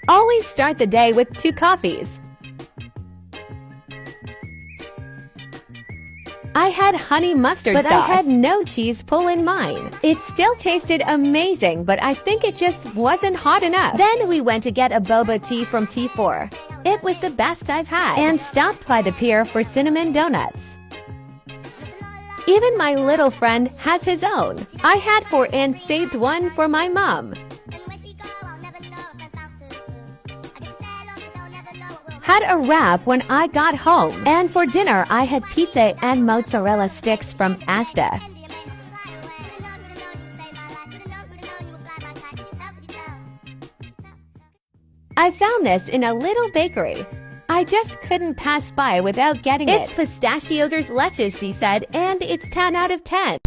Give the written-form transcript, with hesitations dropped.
Always start the day with 2 coffees. I had honey mustard sauce, but I had no cheese pull in mine. It still tasted amazing, but I think it just wasn't hot enough. Then we went to get a boba tea from T4. It was the best I've had, and stopped by the pier for cinnamon donuts. Even my little friend has his own. I had 4 and saved 1 for my mom. Had a wrap when I got home, and for dinner I had pizza and mozzarella sticks from Asda. I found this in a little bakery. I just couldn't pass by without getting it. It's pistachio leches, she said, and it's 10 out of 10.